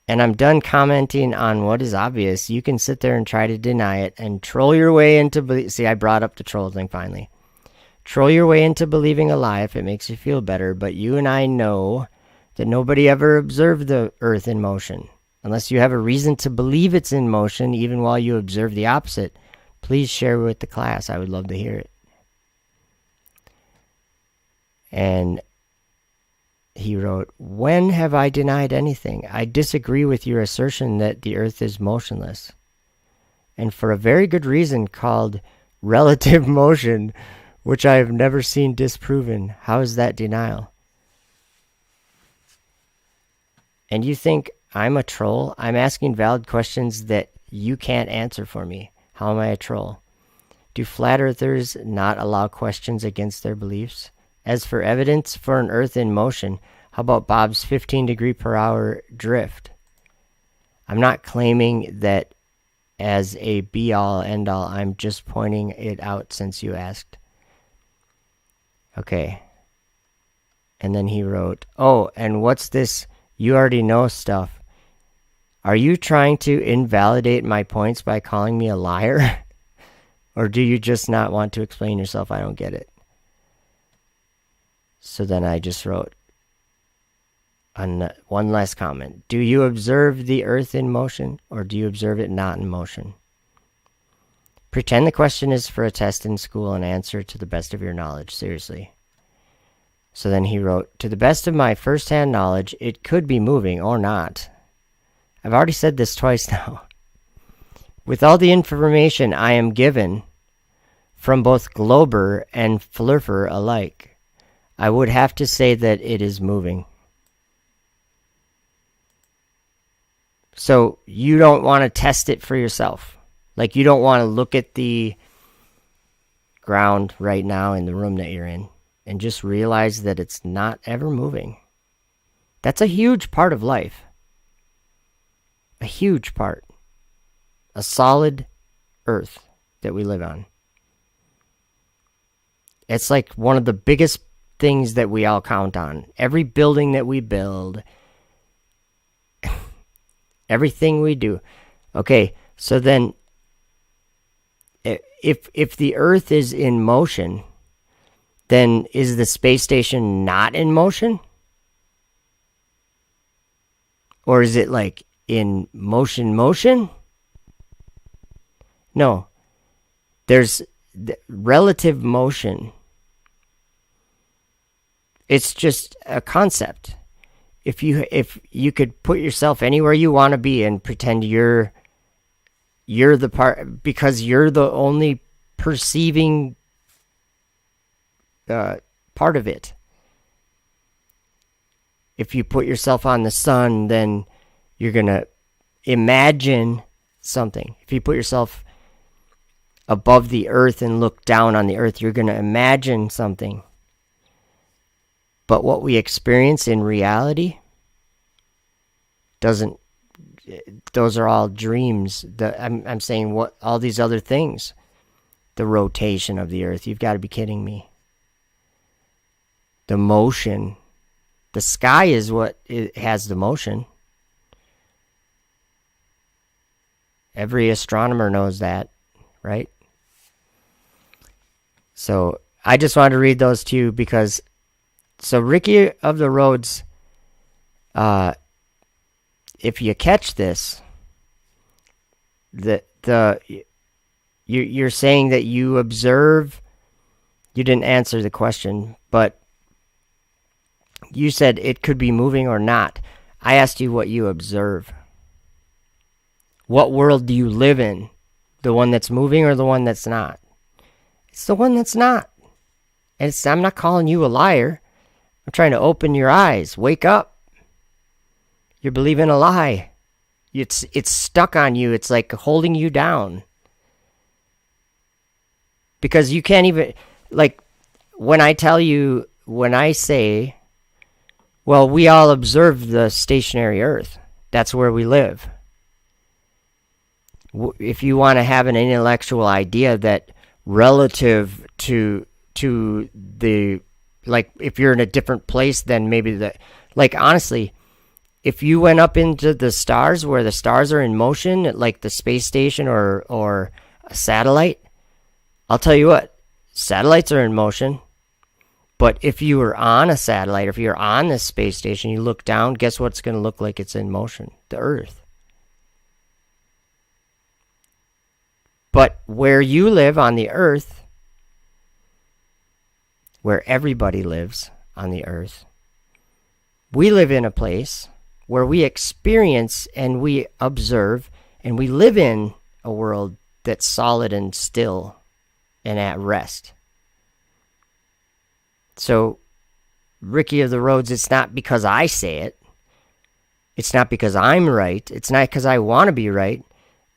I'm done commenting on what is obvious. You can sit there and try to deny it and troll your way into... See, I brought up the troll thing finally. Troll your way into believing a lie if it makes you feel better, but you and I know that nobody ever observed the Earth in motion. Unless you have a reason to believe it's in motion, even while you observe the opposite, please share with the class. I would love to hear it. And he wrote, when have I denied anything? I disagree with your assertion that the Earth is motionless. And for a very good reason called relative motion, which I have never seen disproven. How is that denial? And you think I'm a troll? I'm asking valid questions that you can't answer for me. How am I a troll? Do flat earthers not allow questions against their beliefs? As for evidence for an Earth in motion, how about Bob's 15-degree-per-hour drift? I'm not claiming that as a be-all, end-all. I'm just pointing it out since you asked. Okay. And then he wrote, oh, and what's this you already know stuff? Are you trying to invalidate my points by calling me a liar? Or do you just not want to explain yourself? I don't get it. So then I just wrote one last comment. Do you observe the Earth in motion, or do you observe it not in motion? Pretend the question is for a test in school and answer to the best of your knowledge. Seriously. So then he wrote, to the best of my first-hand knowledge, it could be moving or not. I've already said this twice now. With all the information I am given from both Glober and Flurfer alike, I would have to say that it is moving. So you don't want to test it for yourself. Like, you don't want to look at the ground right now in the room that you're in and just realize that it's not ever moving. That's a huge part of life. A huge part. A solid earth that we live on. It's like one of the biggest things that we all count on. Every building that we build, everything we do. Okay, so then if the Earth is in motion, then is the space station not in motion? Or is it like in motion? No. There's relative motion. It's just a concept. If you could put yourself anywhere you want to be and pretend you're the part, because you're the only perceiving part of it. If you put yourself on the sun, then you're going to imagine something. If you put yourself above the earth and look down on the earth, you're going to imagine something. But what we experience in reality doesn't. Those are all dreams. I'm saying what all these other things. The rotation of the earth. You've got to be kidding me. The motion. The sky is what it has the motion. Every astronomer knows that, right? So I just wanted to read those to you because, so Ricky of the Roads, if you catch this, you're saying that you observe. You didn't answer the question, but you said it could be moving or not. I asked you what you observe. What world do you live in? The one that's moving or the one that's not? It's the one that's not. And I'm not calling you a liar. I'm trying to open your eyes. Wake up. You're believing a lie. It's stuck on you. It's like holding you down. Because you can't even, like, when I say, well, we all observe the stationary Earth. That's where we live. If you want to have an intellectual idea that relative to the, like, if you're in a different place, then maybe like, honestly, if you went up into the stars where the stars are in motion, like the space station or a satellite, I'll tell you what, satellites are in motion. But if you were on a satellite, if you're on this space station, you look down, guess what it's going to look like it's in motion? The Earth. But where you live on the Earth, where everybody lives on the Earth, we live in a place where we experience and we observe and we live in a world that's solid and still and at rest. So, Ricky of the Roads, it's not because I say it. It's not because I'm right. It's not because I want to be right.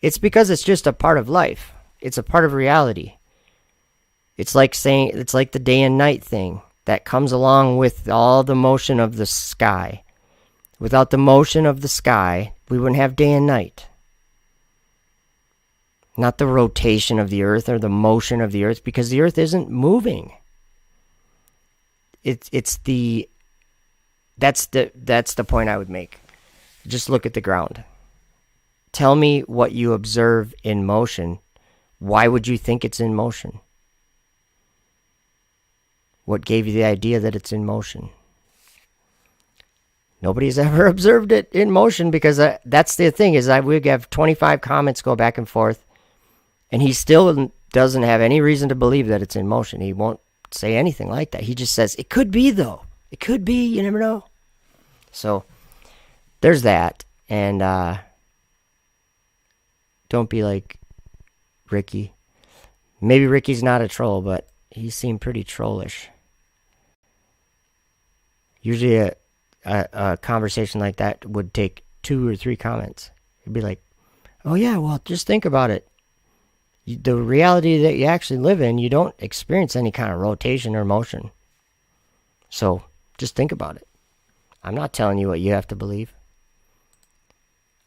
It's because it's just a part of life. It's a part of reality. It's like the day and night thing that comes along with all the motion of the sky. Without the motion of the sky, we wouldn't have day and night. Not the rotation of the Earth or the motion of the Earth, because the Earth isn't moving. That's the point I would make. Just look at the ground. Tell me what you observe in motion. Why would you think it's in motion? What gave you the idea that it's in motion? Nobody's ever observed it in motion, because that's the thing, is we have 25 comments go back and forth, and he still doesn't have any reason to believe that it's in motion. He won't say anything like that. He just says, it could be, though. It could be. You never know. So there's that. And don't be like Ricky. Maybe Ricky's not a troll, but he seemed pretty trollish. Usually a conversation like that would take 2 or 3 comments. It'd be like, oh yeah, well, just think about it. The reality that you actually live in, you don't experience any kind of rotation or motion. So just think about it. I'm not telling you what you have to believe.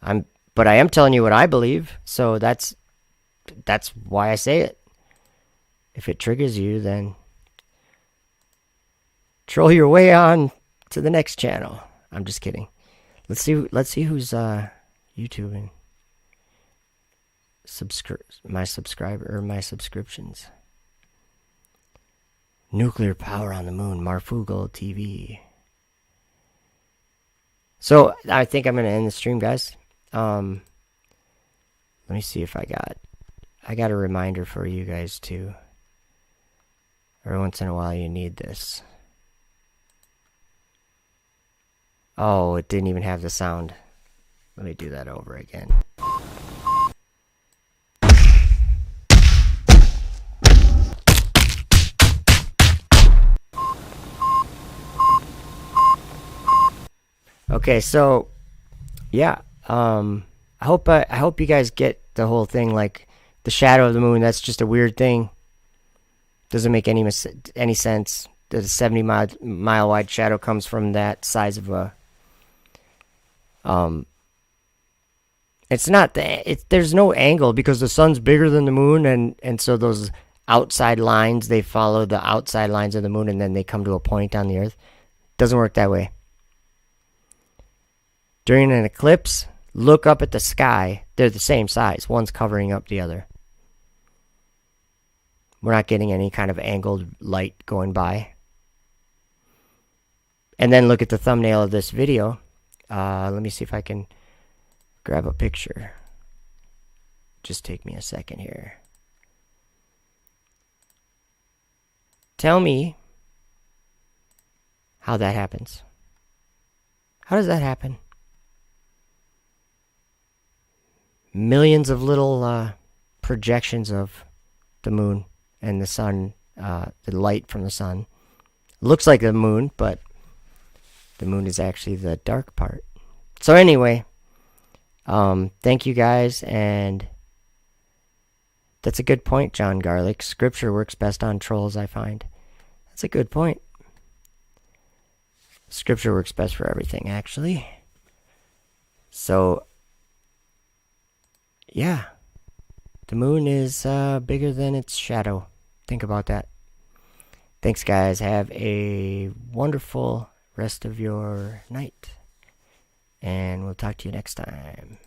But I am telling you what I believe. So that's why I say it. If it triggers you, then troll your way on to the next channel. I'm just kidding. Let's see who's YouTubing. My subscriptions. Nuclear power on the moon, Marfugal TV. So I think I'm gonna end the stream, guys. Let me see if I got a reminder for you guys too. Every once in a while you need this. Oh, it didn't even have the sound. Let me do that over again. Okay, so yeah, I hope you guys get the whole thing. Like the shadow of the moon, that's just a weird thing. Doesn't make any sense. The 70-mile wide shadow comes from that size of a. It's not there's no angle because the sun's bigger than the moon, and so those outside lines, they follow the outside lines of the moon, and then they come to a point on the Earth. Doesn't work that way. During an eclipse, look up at the sky. They're the same size. One's covering up the other. We're not getting any kind of angled light going by. And then look at the thumbnail of this video. Let me see if I can grab a picture. Just take me a second here. Tell me how that happens. How does that happen? Millions of little projections of the moon and the sun, the light from the sun, Looks like the moon, but the moon is actually the dark part. So anyway, thank you guys, and that's a good point, John Garlic. Scripture works best on trolls, I find. That's a good point. Scripture works best for everything, actually. So, yeah. The moon is bigger than its shadow. Think about that. Thanks, guys. Have a wonderful rest of your night. And we'll talk to you next time.